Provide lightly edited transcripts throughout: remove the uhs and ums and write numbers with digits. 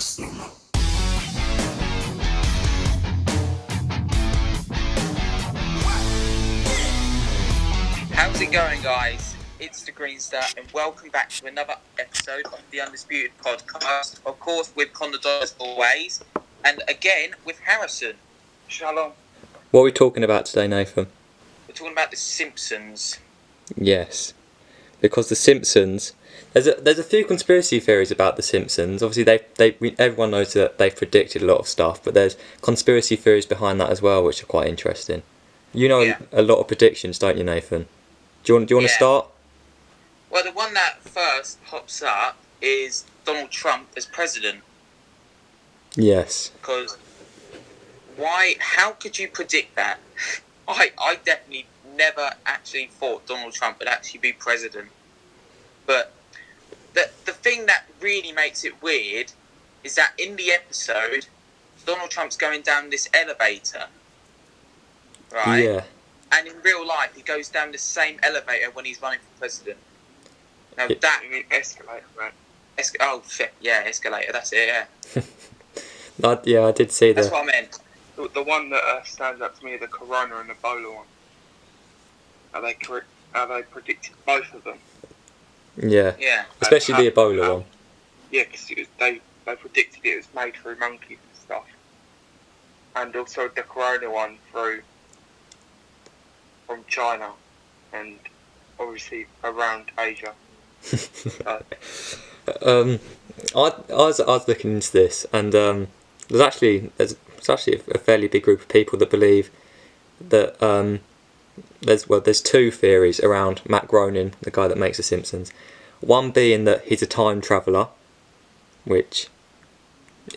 system. How's it going, guys? It's the Green Star, and welcome back to another episode of the Undisputed podcast. Of course, with Conor as always, and again with Harrison. Shalom. What are we talking about today, Nathan? We're talking about the Simpsons. Yes, because the Simpsons. There's a few conspiracy theories about the Simpsons. Obviously, everyone knows that they've predicted a lot of stuff, but there's conspiracy theories behind that as well, which are quite interesting. You know a lot of predictions, don't you, Nathan? Do you want to start? Well, the one that first pops up is Donald Trump as president. Yes. Because why? How could you predict that? I definitely never actually thought Donald Trump would actually be president. But the thing that really makes it weird is that in the episode, Donald Trump's going down this elevator, right? Yeah. And in real life, he goes down the same elevator when he's running for president. Now that You mean escalator, right? oh shit, yeah, escalator. That's it. Yeah, I did see that. that's what I meant. The one that stands out to me, the Corona and Ebola one. How they predicted both of them. Yeah. Yeah. Especially the Ebola one. Yeah, because they predicted it was made through monkeys and stuff. And also the Corona one from China and obviously around Asia. I was looking into this, and there's actually a fairly big group of people that believe that there's two theories around Matt Groening, the guy that makes The Simpsons. One being that he's a time traveller, which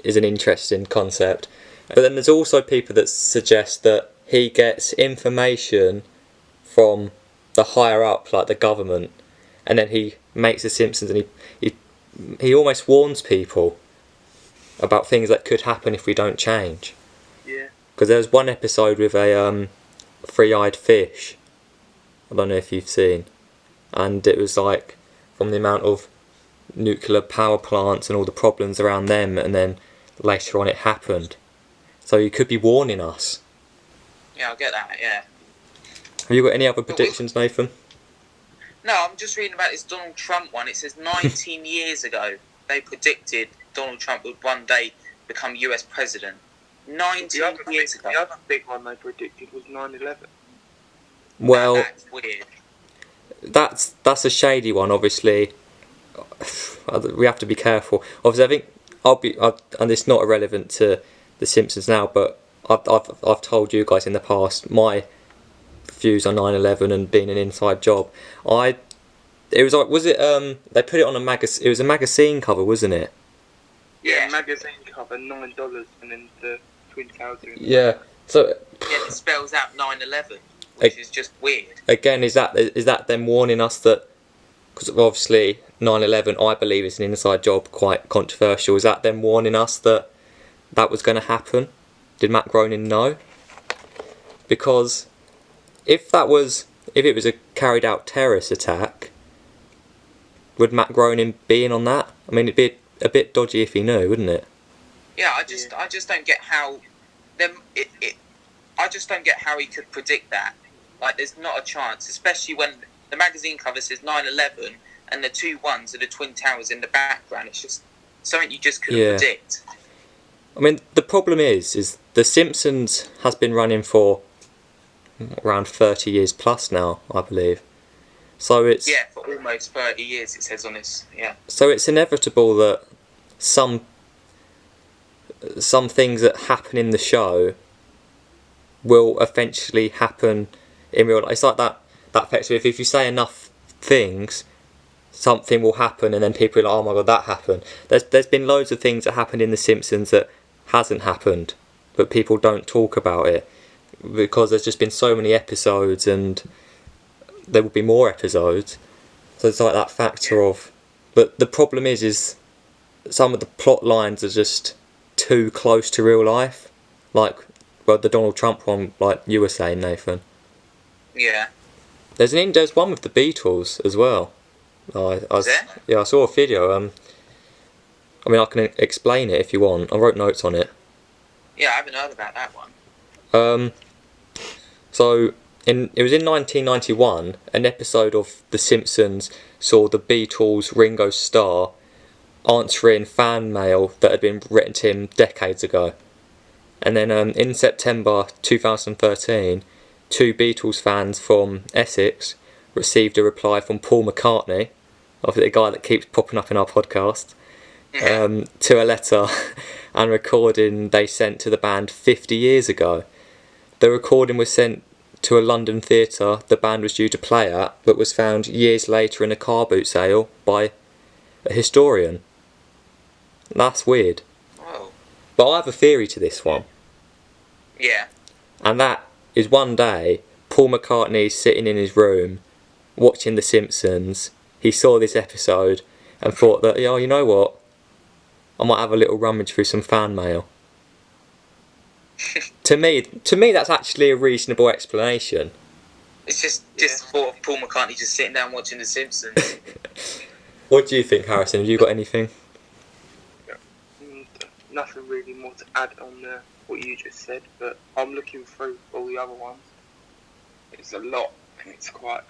is an interesting concept. But then there's also people that suggest that he gets information from the higher up, like the government, and then he makes The Simpsons, and he almost warns people about things that could happen if we don't change. Yeah. Because there's one episode with a three-eyed fish. I don't know if you've seen, and it was like from the amount of nuclear power plants and all the problems around them, and then later on it happened. So he could be warning us. Yeah, I'll get that. Yeah. Have you got any other predictions, Nathan? No, I'm just reading about this Donald Trump one. It says 19 years ago they predicted Donald Trump would one day become US president. 19 years ago. The other big one they predicted was 9/11. Well, that's weird. that's a shady one. Obviously, we have to be careful. Obviously, I think and it's not irrelevant to The Simpsons now, but I've told you guys in the past my views on 9/11 and being an inside job. They put it on a magazine. It was a magazine cover, wasn't it? Yeah, magazine cover, $9, and then the Twin Towers. Yeah. So. Yeah, it spells out 9/11, which is just weird. Again, is that them warning us that? Because obviously 9/11, I believe, is an inside job, quite controversial. Is that them warning us that was going to happen? Did Matt Groening know? Because if it was a carried out terrorist attack, would Matt Groening be in on that? I mean, it'd be a bit dodgy if he knew, wouldn't it? Yeah, I just don't get how I just don't get how he could predict that. Like, there's not a chance, especially when the magazine cover says 9/11 and the two ones are the Twin Towers in the background. It's just something you just couldn't predict. I mean, the problem is The Simpsons has been running for around 30 years plus now, I believe. So it's for almost 30 years, it says on this. Yeah. So it's inevitable that some things that happen in the show will eventually happen in real life. It's like that effect of if you say enough things, something will happen, and then people are like, oh my god, that happened. There's been loads of things that happened in The Simpsons that hasn't happened, but people don't talk about it because there's just been so many episodes, and there will be more episodes. So it's like that factor of, but the problem is some of the plot lines are just too close to real life, like the Donald Trump one, like you were saying, Nathan. Yeah. There's one with the Beatles as well. I saw a video. I mean, I can explain it if you want. I wrote notes on it. Yeah, I haven't heard about that one. So it was in 1991. An episode of The Simpsons saw the Beatles' Ringo Starr answering fan mail that had been written to him decades ago. And then in September 2013, 2 Beatles fans from Essex received a reply from Paul McCartney, obviously the guy that keeps popping up in our podcast, to a letter and recording they sent to the band 50 years ago. The recording was sent to a London theatre the band was due to play at, but was found years later in a car boot sale by a historian. That's weird. Oh. But I have a theory to this one. Yeah. And that is one day, Paul McCartney's sitting in his room, watching The Simpsons. He saw this episode and thought that, you know what? I might have a little rummage through some fan mail. To me, that's actually a reasonable explanation. It's just thought of Paul McCartney just sitting down watching The Simpsons. What do you think, Harrison? Have you got anything? Nothing really more to add on what you just said, but I'm looking through all the other ones. It's a lot, and it's quite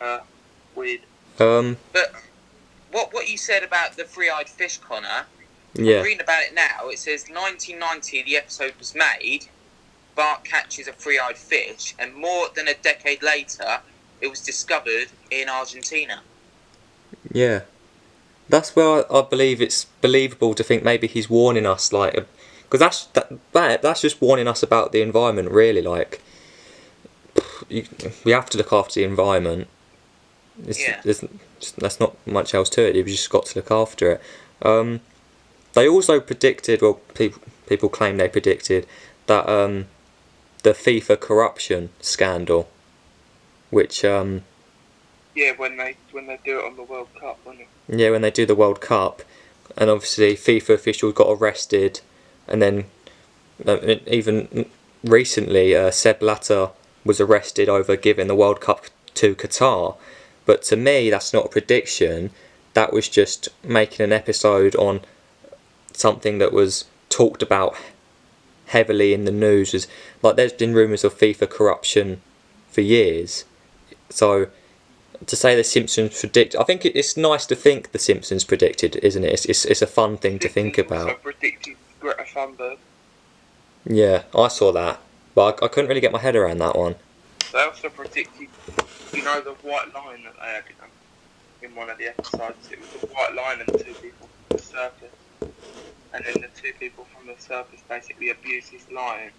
weird. But what you said about the three-eyed fish, Connor, Yeah. I'm reading about it now. It says 1990 the episode was made, Bart catches a three-eyed fish, and more than a decade later it was discovered in Argentina. Yeah. That's where I believe it's believable to think maybe he's warning us, like, because that's just warning us about the environment, really. Like, we have to look after the environment. There's not much else to it. You've just got to look after it. They also predicted, well, people claim they predicted that the FIFA corruption scandal, which yeah, when they do it on the World Cup, wasn't it? Yeah, when they do the World Cup, and obviously FIFA officials got arrested, and then even recently Sepp Blatter was arrested over giving the World Cup to Qatar. But to me, that's not a prediction. That was just making an episode on something that was talked about heavily in the news. As like, there's been rumours of FIFA corruption for years. So to say the Simpsons predict, I think it's nice to think the Simpsons predicted, isn't it? It's a fun thing to think about. Also predicted Greta Thunberg. Yeah, I saw that, but I couldn't really get my head around that one. They also predicted, the white line that they had in one of the episodes. It was the white line and 2 people from the circus, and then the 2 people from the circus basically abused this lion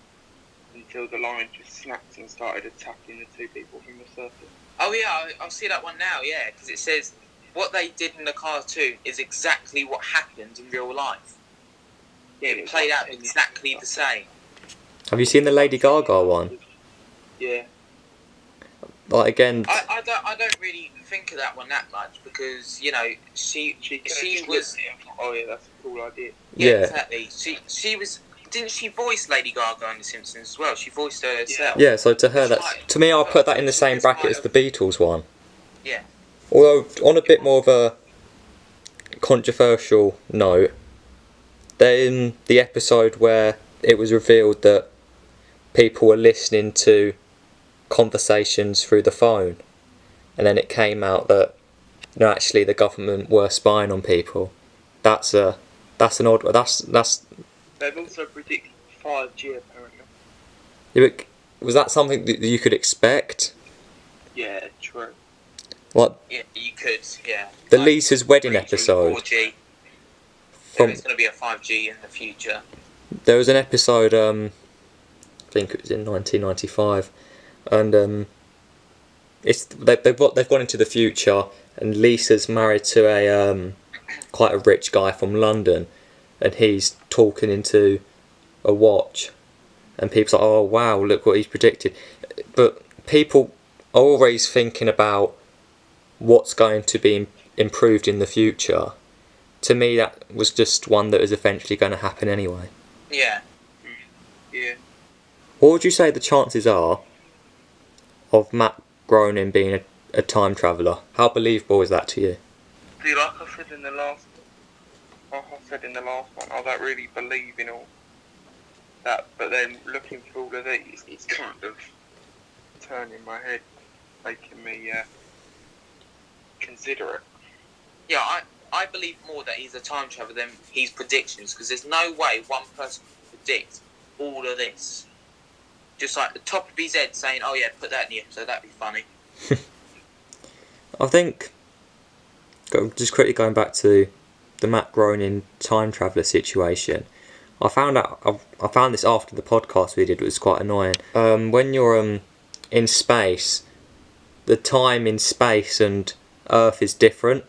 until the lion just snapped and started attacking the 2 people from the circus. Oh yeah, I'll see that one now, yeah, because it says what they did in the cartoon is exactly what happened in real life. Yeah, it played out exactly the same. Have you seen the Lady Gaga one? Yeah. Like, again, I don't really think of that one that much because she was. Oh yeah, that's a cool idea. Yeah, exactly. She was. Didn't she voice Lady Gaga on The Simpsons as well? She voiced her herself. Yeah, so to her, to me, I'll put that in the same bracket as the Beatles one. Yeah. Although, on a bit more of a controversial note, in the episode where it was revealed that people were listening to conversations through the phone, and then it came out that actually the government were spying on people. That's an odd. That's. They've also predicted 5G apparently. Yeah, was that something that you could expect? Yeah, true. Like, yeah, you could. Yeah. The like Lisa's wedding 3G, episode. 4G. There's going to be a 5G in the future. There was an episode. I think it was in 1995, and they've gone into the future, and Lisa's married to a quite a rich guy from London, and he's talking into a watch, and people are like, oh wow, look what he's predicted. But people are always thinking about what's going to be improved in the future. To me, that was just one that was eventually going to happen anyway. Yeah. Yeah. What would you say the chances are of Matt Groening being a time traveller? How believable is that to you? See, like I said in the last said in the last one, I don't really believe in all that, but then looking through all of these, it's kind of turning my head, making me consider it. Yeah, I believe more that he's a time traveler than his predictions, because there's no way one person can predict all of this. Just like the top of his head saying, oh yeah, put that in the episode, that'd be funny. I think, just quickly going back to the Matt Groening time traveller situation, I found this after the podcast we did. It was quite annoying. When you're in space, the time in space and Earth is different.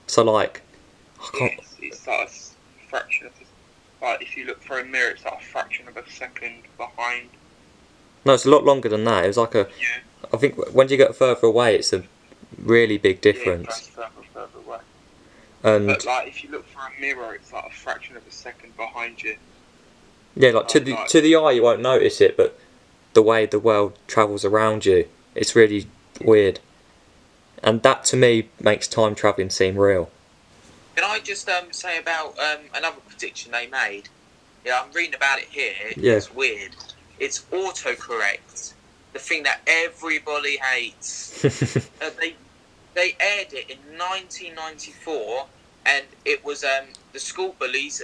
So like, It's like a fraction of like if you look through a mirror, it's like a fraction of a second behind. No, it's a lot longer than that. It was like Yeah. I think when you get further away, it's a really big difference. Yeah, further away. And But like if you look through a mirror, it's like a fraction of a second behind you. yeah, like to the eye you won't notice it, but the way the world travels around you, it's really weird. And that to me makes time travelling seem real. Can I just say about another prediction they made? Yeah, I'm reading about it here. Yeah. It's weird. It's autocorrect. The thing that everybody hates. They aired it in 1994, and it was the school bullies,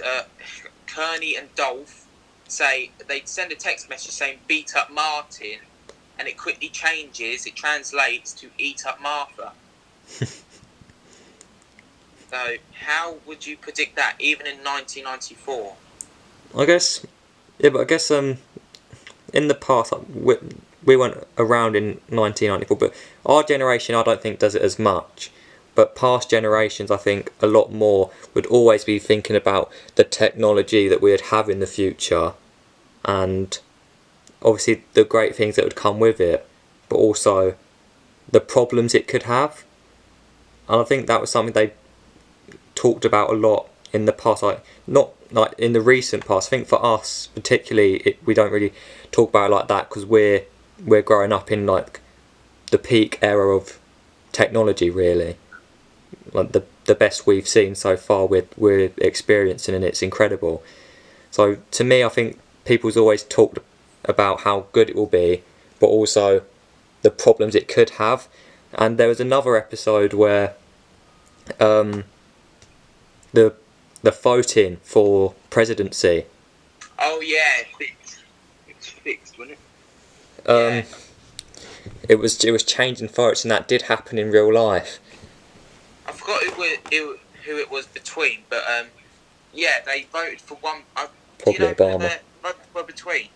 Kearney and Dolph, they'd send a text message saying beat up Martin, and it quickly changes, it translates to eat up Martha. So how would you predict that, even in 1994? I guess in the past we weren't around in 1994, but our generation I don't think does it as much. But past generations, I think a lot more would always be thinking about the technology that we'd have in the future, and obviously the great things that would come with it, but also the problems it could have. And I think that was something they talked about a lot in the past, like not like in the recent past. I think for us particularly, we don't really talk about it like that because we're growing up in like the peak era of technology, really. Like the best we've seen so far, we're experiencing, and it's incredible. So to me, I think people's always talked about how good it will be, but also the problems it could have. And there was another episode where the voting for presidency. Oh yeah, It's fixed, wasn't it? Yeah. It was changing votes, and that did happen in real life. I forgot who it was between, but yeah, they voted for one. Probably Obama. Obama. They voted for between.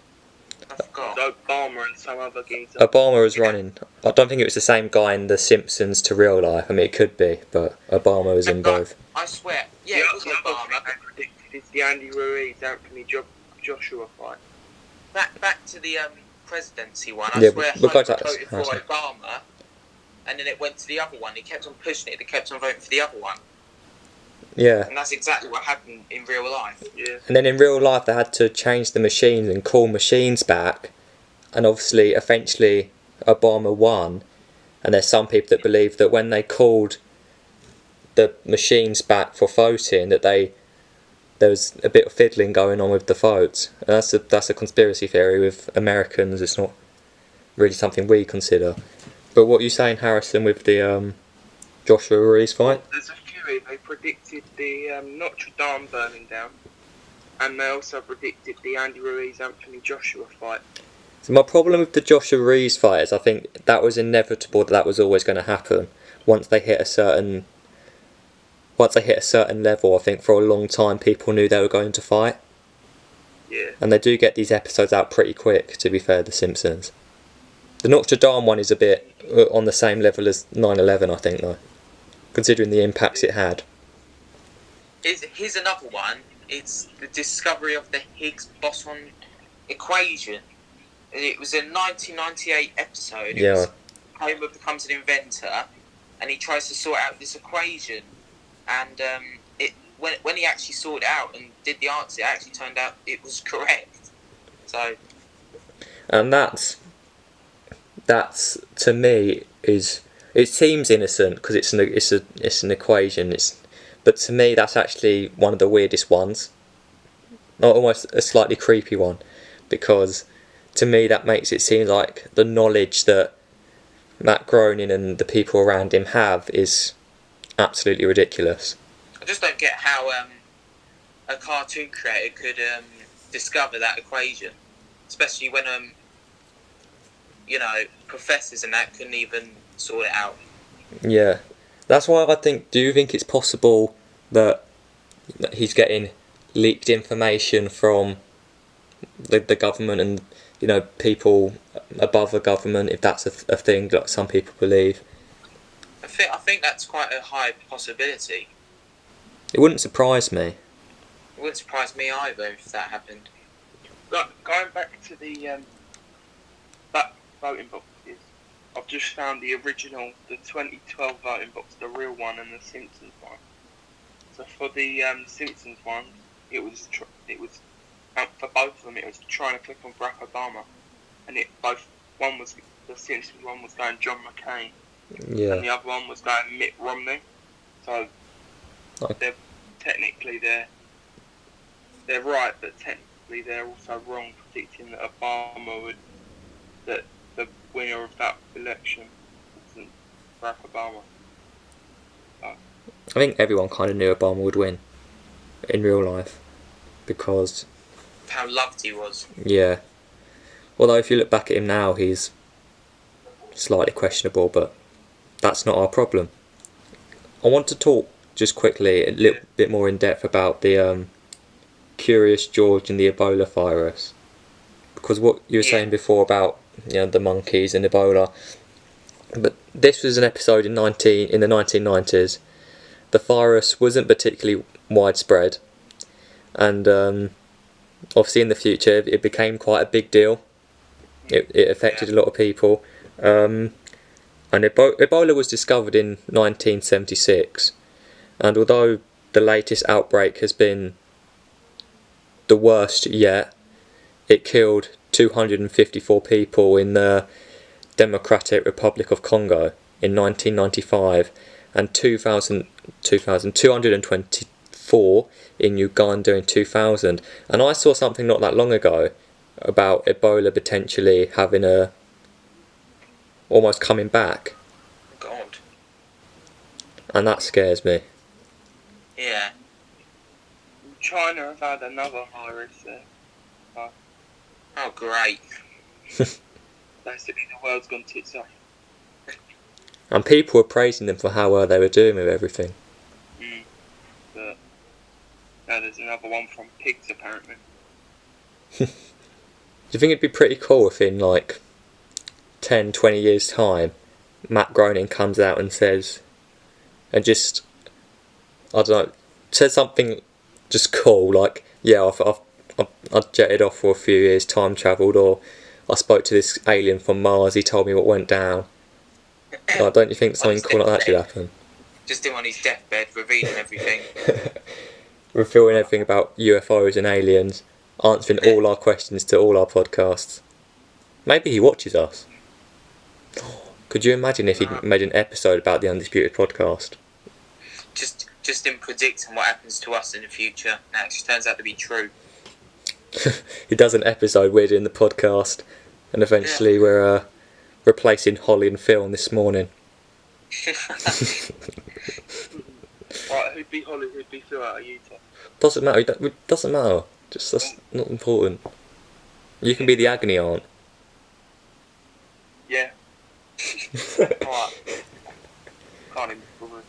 I forgot. Obama and some other geezer. Obama was running. I don't think it was the same guy in The Simpsons to real life. I mean, it could be, but Obama was in both. I swear, yeah, The it was other thing Obama. they predicted is the Andy Ruiz Anthony Joshua fight. Back to the presidency one. I Yeah, swear, we'll go to Hope that. voted for Obama, and then it went to the other one. He kept on pushing it. They kept on voting for the other one, Yeah. and that's exactly what happened in real life. Yeah. And then in real life, they had to change the machines and call machines back. And obviously, eventually, Obama won. And there's some people that believe that when they called the machines back for voting, that there was a bit of fiddling going on with the votes. And that's a conspiracy theory with Americans. It's not really something we consider. But what are you saying, Harrison, with the Joshua Ruiz fight? There's a theory. They predicted the Notre Dame burning down, and they also predicted the Andy Ruiz Anthony Joshua fight. So my problem with the Joshua Ruiz fight is I think that was inevitable, that was always going to happen. Once they hit a certain level, I think for a long time people knew they were going to fight. Yeah. And they do get these episodes out pretty quick, to be fair, The Simpsons. The Notre Dame one is a bit on the same level as 9/11, I think, though, considering the impacts it had. Here's another one. It's the discovery of the Higgs boson equation. It was a 1998 episode. Yeah. Homer becomes an inventor, and he tries to sort out this equation. And when he actually sorted it out and did the answer, it actually turned out it was correct. So. And that's to me it seems innocent because it's an equation. but to me that's actually one of the weirdest ones. Almost a slightly creepy one, because to me that makes it seem like the knowledge that Matt Groening and the people around him have is absolutely ridiculous. I just don't get how a cartoon creator could discover that equation, especially when professors and that couldn't even sort it out. Yeah, that's why I think. Do you think it's possible that he's getting leaked information from the government and people above the government, if that's a thing that some people believe? I think that's quite a high possibility. It wouldn't surprise me. It wouldn't surprise me either if that happened. Going back to the voting boxes, I've just found the original, the 2012 voting box, the real one, and the Simpsons one. So for the Simpsons one, it was for both of them. It was trying to click on Barack Obama, and the Simpsons one was going John McCain, and the other one was going Mitt Romney. So they're right, but technically they're also wrong, predicting that that the winner of that election wasn't Barack Obama. I think everyone kind of knew Obama would win in real life because how loved he was. Yeah. Although if you look back at him now, he's slightly questionable, but that's not our problem. I want to talk just quickly a little bit more in depth about the Curious George and the Ebola virus, because what you were saying before about the monkeys and Ebola, but this was an episode in the 1990s. The virus wasn't particularly widespread, and obviously in the future it became quite a big deal. It affected a lot of people, and Ebola was discovered in 1976, and although the latest outbreak has been the worst yet, it killed 254 people in the Democratic Republic of Congo in 1995 and 224 in Uganda in 2000. And I saw something not that long ago about Ebola potentially having almost coming back. God. And that scares me. Yeah. China have had another virus there. Oh, great. Basically, the world's gone tits up. And people were praising them for how well they were doing with everything. But now there's another one from pigs, apparently. Do you think it'd be pretty cool if in 10, 20 years' time, Matt Groening comes out and says, and just, I don't know, says something just cool, like, yeah, I jetted off for a few years, time travelled, or I spoke to this alien from Mars, he told me what went down. Don't you think something cool like that should happen? Just him on his deathbed, revealing everything. Revealing everything about UFOs and aliens, answering all our questions to all our podcasts. Maybe he watches us. Could you imagine if he made an episode about the Undisputed podcast? Just him predicting what happens to us in the future. And it actually turns out to be true. He does an episode, we're doing the podcast, and eventually we're replacing Holly and Phil on This Morning. Right, who'd be Holly, who'd be Phil out of Utah? Doesn't matter, it doesn't matter. Just, that's not important. You can be the agony aunt. Yeah. Right. Can't even bother.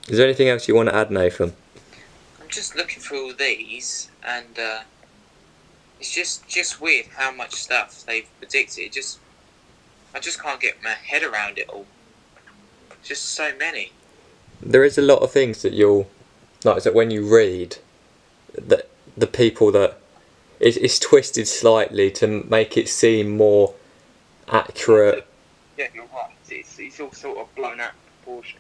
Is there anything else you want to add, Nathan? I'm just looking through all these, and it's just weird how much stuff they've predicted. I just can't get my head around it all. Just so many. There is a lot of things that that when you read, that the people that it's twisted slightly to make it seem more accurate. Yeah, you're right. It's all sort of blown out of proportion.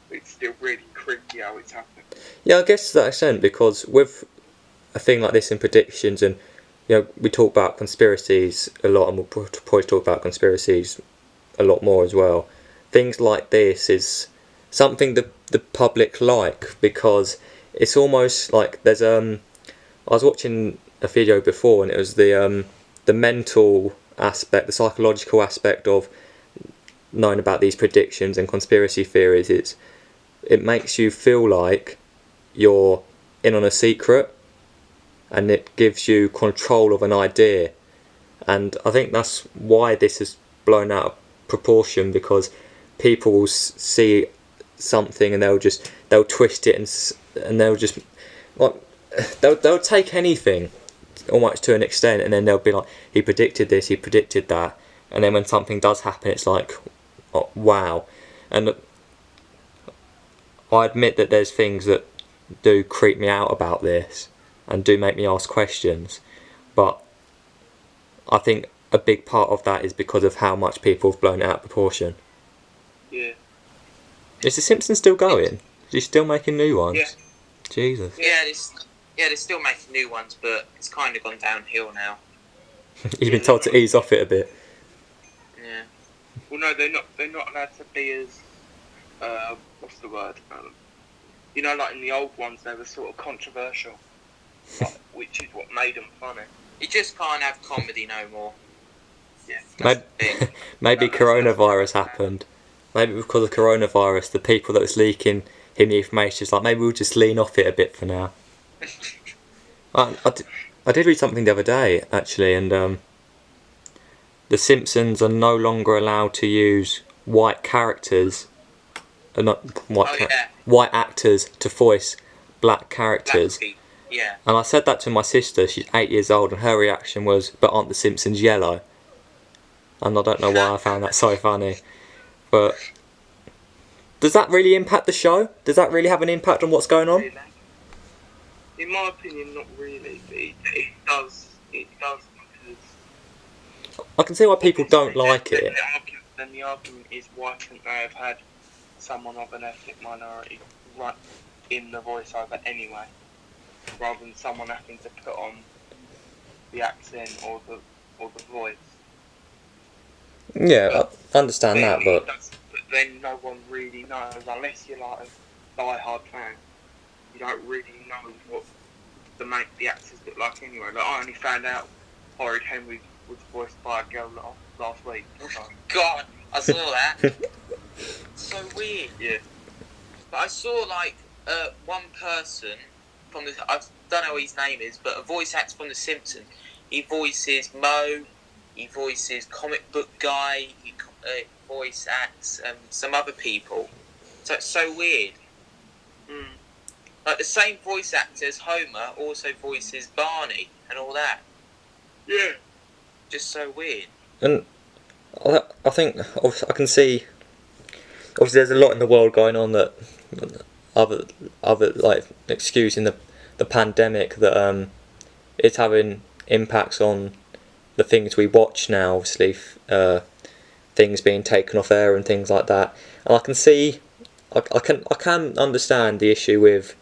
It's still really creepy how it's happening. Yeah, I guess to that extent, because with a thing like this in predictions, and we talk about conspiracies a lot, and we'll probably talk about conspiracies a lot more as well. Things like this is something that the public like, because it's almost like there's I was watching a video before, and it was the mental aspect, the psychological aspect of knowing about these predictions and conspiracy theories. It makes you feel like you're in on a secret, and it gives you control of an idea. And I think that's why this is blown out of proportion, because people will see something and they'll twist it and they'll just like they'll take anything almost to an extent, and then they'll be like, he predicted this, he predicted that, and then when something does happen, it's like, oh, wow. And I admit that there's things that do creep me out about this and do make me ask questions, but I think a big part of that is because of how much people have blown it out of proportion. Yeah. Is the Simpsons still going? Is he still making new ones? Yeah. Jesus. Yeah, they're still making new ones, but it's kind of gone downhill now. He's been told to ease off it a bit. Yeah. Well, no, they're not allowed to be as what's the word? You know, like in the old ones, they were sort of controversial, like, which is what made them funny. You just can't have comedy no more. Yeah. Maybe coronavirus happened. Maybe because of coronavirus, the people that was leaking him the information is like, maybe we'll just lean off it a bit for now. I did read something the other day, actually, and the Simpsons are no longer allowed to use white characters, white actors to voice black characters. Yeah. And I said that to my sister. She's 8 years old, and her reaction was, "But aren't the Simpsons yellow?" And I don't know why I found that so funny. But does that really impact the show? Does that really have an impact on what's going on? Really? In my opinion, not really. But it does. It does, because I can see why people don't like it. Then the argument is, why couldn't they have had someone of an ethnic minority right in the voiceover anyway, rather than someone having to put on the accent or the voice? Yeah, I understand that, but then no one really knows, unless you're like a die-hard fan. You don't really know what the actors look like anyway. Like, I only found out Horrid Henry was voiced by a girl last week. So. God, I saw that. So weird. Yeah. But I saw like one person from I don't know what his name is, but a voice actor from The Simpsons. He voices Mo. He voices comic book guy. He voice acts some other people. So it's so weird. Mm. Like the same voice actor as Homer also voices Barney and all that. Yeah. Just so weird. And I think I can see. Obviously, there's a lot in the world going on that other like excusing the pandemic that it's having impacts on the things we watch now. Obviously, things being taken off air and things like that. And I can see, I can understand the issue with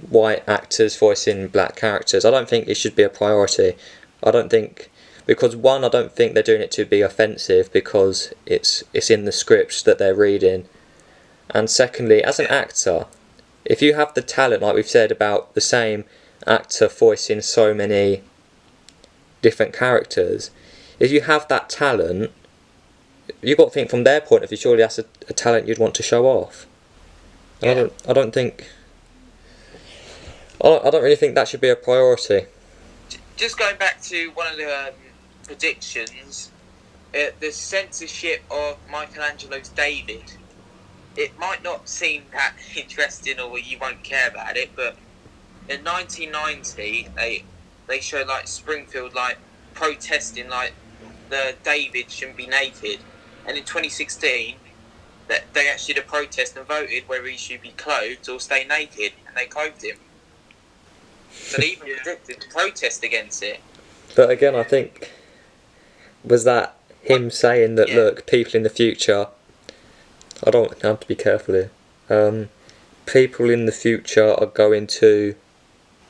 white actors voicing black characters. I don't think it should be a priority. I don't think, because one, I don't think they're doing it to be offensive, because it's in the scripts that they're reading. And secondly, as an actor, if you have the talent, like we've said about the same actor voicing so many different characters, if you have that talent, you've got to think from their point of view, surely that's a talent you'd want to show off. Yeah. I don't really think that should be a priority. Just going back to one of the predictions, the censorship of Michelangelo's David. It might not seem that interesting, or you won't care about it, but in 1990 they showed like Springfield like protesting like the David shouldn't be naked, and in 2016 that they actually did a protest and voted whether he should be clothed or stay naked, and they clothed him. So they even predicted the protest against it. But again, I think, was that him saying that, look, people in the future, I have to be careful here, people in the future are going to...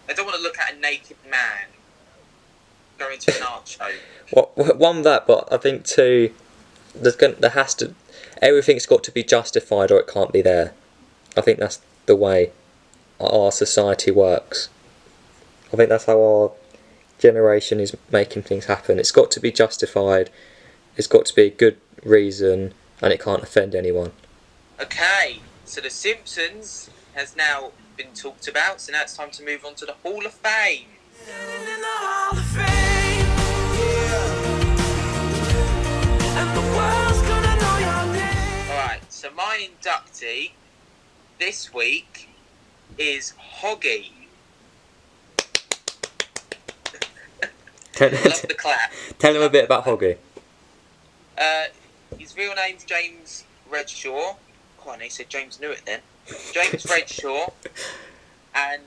I don't want to look at a naked man going to an art show. One, that, but I think two, there has to... everything's got to be justified or it can't be there. I think that's the way our society works. I think that's how our generation is making things happen. It's got to be justified, it's got to be a good reason, and it can't offend anyone. Okay, so the Simpsons has now been talked about, so now it's time to move on to the Hall of Fame. In the Hall of Fame, and the world's gonna know your name. Alright, so my inductee this week is Hoggy. Love the clap. Tell him a bit about Hoggy. His real name's James Redshaw. Come on, he said James knew it then. James Redshaw. And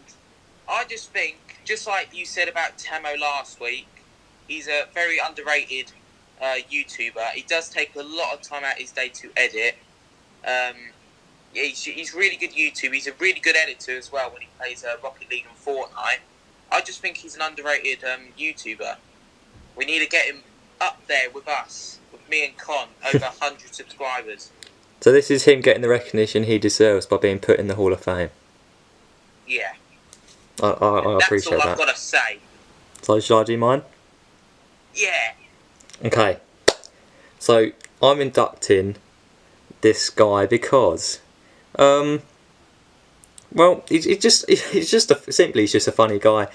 I just think, just like you said about Tamo last week, he's a very underrated YouTuber. He does take a lot of time out his day to edit. He's really good YouTube. He's a really good editor as well when he plays Rocket League and Fortnite. I just think he's an underrated YouTuber. We need to get him up there with us, with me and Con, over 100 subscribers. So this is him getting the recognition he deserves by being put in the Hall of Fame. Yeah. I appreciate that. That's all I've got to say. So shall I do mine? Yeah. Okay. So I'm inducting this guy because, well, he's just a funny guy.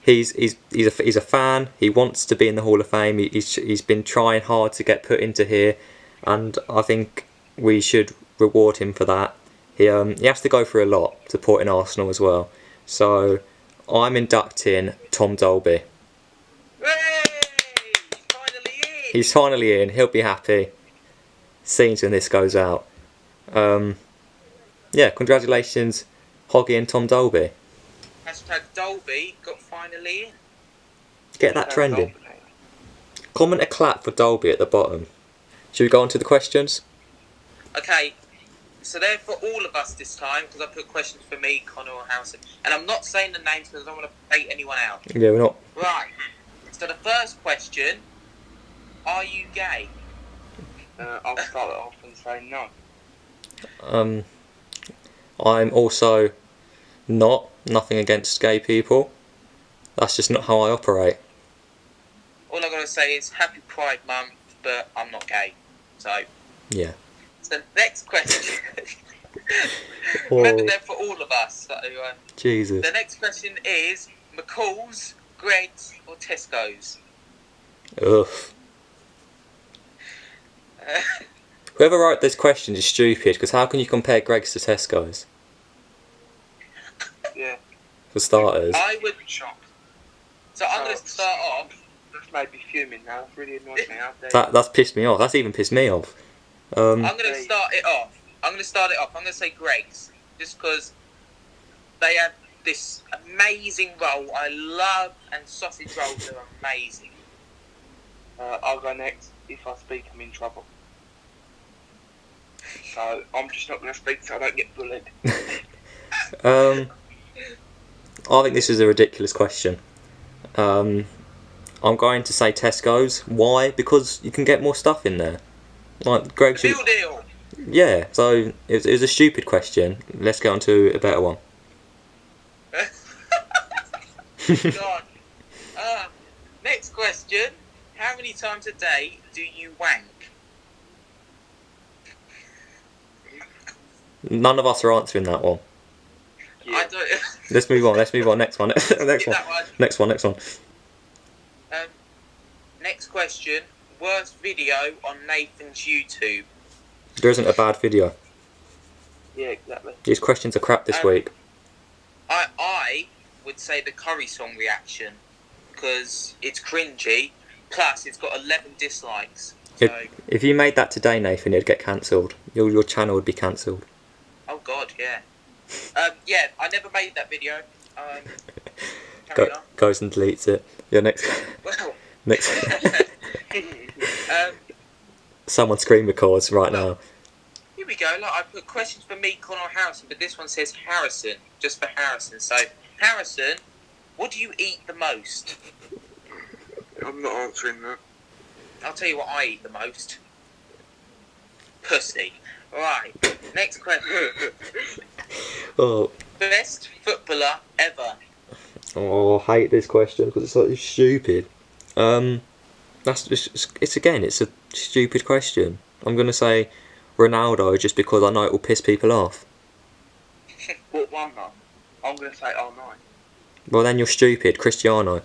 He's a fan. He wants to be in the Hall of Fame. He's been trying hard to get put into here, and I think we should reward him for that. He has to go through a lot supporting Arsenal as well. So I'm inducting Tom Dolby. Hey! He's finally in! He's finally in. He'll be happy. Scenes when this goes out. Yeah, congratulations, Hoggy and Tom Dolby. Hashtag Dolby got finally in. Get that trending. Comment a clap for Dolby at the bottom. Should we go on to the questions? Okay, so they're for all of us this time, because I put questions for me, Connor, or Harrison. And I'm not saying the names because I don't want to bait anyone out. Yeah, we're not. Right, so the first question, are you gay? I'll start it off and say no. I'm also nothing against gay people. That's just not how I operate. All I've got to say is Happy Pride Month, but I'm not gay. So, Yeah. so next question. Oh. Remember, they're for all of us. So, Jesus. the next question is McCall's, Greg's, or Tesco's? Ugh. Whoever wrote this question is stupid, because how can you compare Greg's to Tesco's? Yeah. For starters. I would. Shocked. So I'm going to start off. That's made me fuming now. That's really annoyed me. How dare That's pissed me off. That's even pissed me off. I'm going to start it off. I'm going to say Greg's, just because they have this amazing roll. I love, and sausage rolls are amazing. I'll go next. If I speak, I'm in trouble. So I'm just not going to speak so I don't get bullied. I think this is a ridiculous question. I'm going to say Tesco's. Why? Because you can get more stuff in there. Like Greg's. Real deal. Yeah. So it was a stupid question. Let's get on to a better one. God. Next question. How many times a day do you wank? None of us are answering that one. Yeah. I don't. Let's move on. Next one. Next one. That one. Next one. Next question. Worst video on Nathan's YouTube. There isn't a bad video. Yeah, exactly. These questions are crap this week. I would say the curry song reaction, because it's cringy. Plus, it's got 11 dislikes. So, If you made that today, Nathan, it'd get cancelled. Your channel would be cancelled. oh God, yeah. Yeah, I never made that video. Carry on. Goes and deletes it. Your next. Well, Next. Someone screen records right now. here we go. Look, I put questions for me, Connor, or Harrison, but this one says Harrison, just for Harrison. So, Harrison, what do you eat the most? I'm not answering that. I'll tell you what I eat the most. Pussy. Right. Next question. Oh, Best footballer ever. I hate this question because it's like stupid. That's just, it's a stupid question. I'm gonna say Ronaldo just because I know it will piss people off. What one though? I'm gonna say R9. Well, then you're stupid, Cristiano.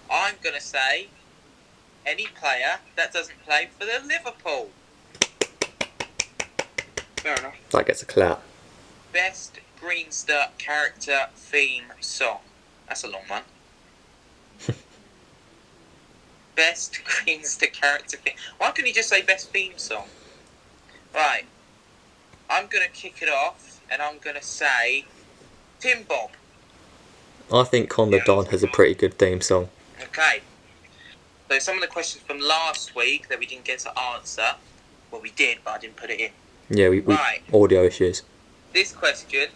I'm going to say any player that doesn't play for the Liverpool. Fair enough. That gets a clap. Best Greenster character theme song. That's a long one. Best Greenster character theme. Why couldn't you just say best theme song? Right. I'm going to kick it off and I'm going to say Tim Bob. I think Con the Don has a pretty good theme song. Okay. So some of the questions from last week that we didn't get to answer. Well, we did, but I didn't put it in. Yeah, we Right. audio issues. This question.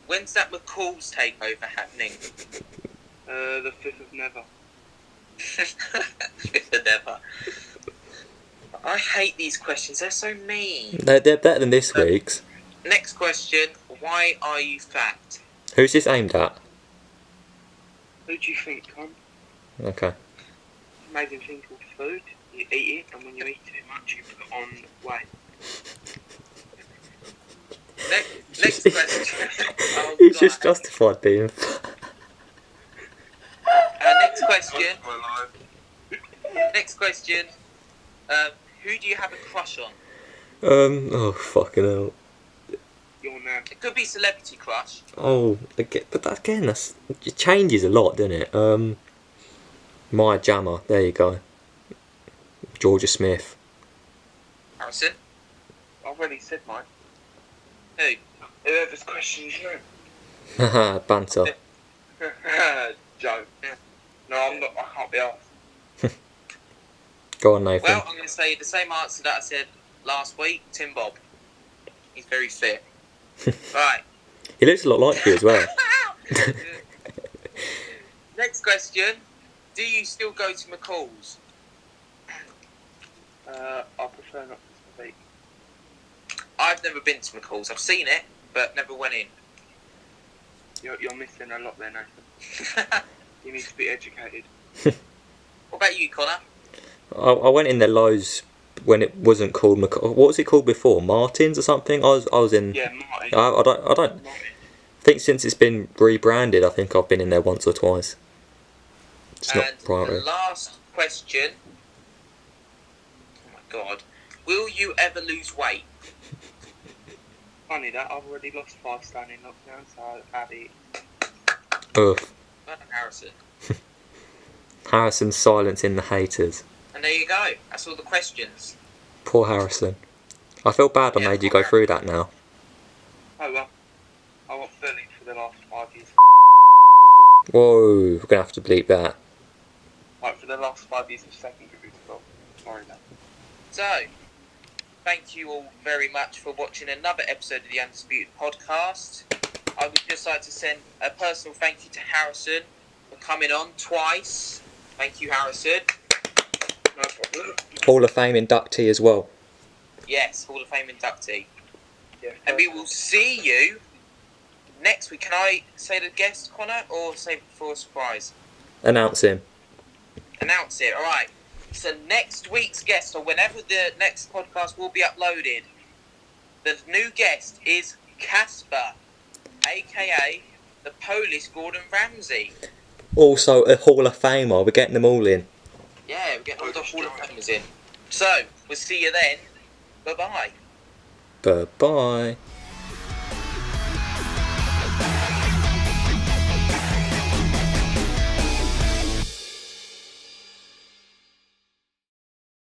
When's that McCall's takeover happening? The 5th of Never. Never. I hate these questions. They're so mean. They're better than this week's. Next question. Why are you fat? Who's this aimed at? Who do you think, Con? Okay. Amazing thing called food. You eat it, and when you eat too much, you put on weight. Next question. Oh, He's God. just justified being. Next question. Next question. Who do you have a crush on? Oh fucking hell. Your nan. It could be celebrity crush. Oh, but that, again, it changes a lot, doesn't it? My Jammer, there you go. Georgia Smith. Harrison. I've already said mine. Who? Whoever's questions you. Haha, banter. Joe. No, I'm not. I can't be asked. Go on, Nathan. Well, I'm going to say the same answer that I said last week. Tim Bob. He's very fit. Right. He looks a lot like you as well. Next question. Do you still go to McCall's? I prefer not to speak. I've never been to McCall's. I've seen it, but never went in. You're missing a lot there, Nathan. You need to be educated. What about you, Connor? I went in there loads when it wasn't called what was it called before? Martin's or something? I was in. Yeah, Martin. I don't Martin. think since it's been rebranded. I think I've been in there once or twice. It's And not priority. the last question. Oh my God. Will you ever lose weight? Funny that I've already lost 5 stone in lockdown, so Abby. Ugh. Well, Harrison. Harrison's silencing the haters. And there you go. That's all the questions. Poor Harrison. I feel bad I Yeah, made you poor go through that now. Oh well. I got bullied for the last 5 years. Whoa, we're gonna have to bleep that. Like for the last 5 years of secondary school. Sorry, no. So, thank you all very much for watching another episode of the Undisputed podcast. I would just like to send a personal thank you to Harrison for coming on twice. Thank you, Harrison. No problem. Hall of Fame inductee as well. Yes, Hall of Fame inductee. Yeah, And we will see you next week. Can I say the guest, Connor, or save it for a surprise? Announce him. Announce it, alright. So next week's guest, or whenever the next podcast will be uploaded, the new guest is Kacper, aka the Polish Gordon Ramsay. Also a Hall of Famer. We're getting them all in. Yeah, we're getting all the Hall of Famers in. So, we'll see you then. Bye-bye. Bye bye.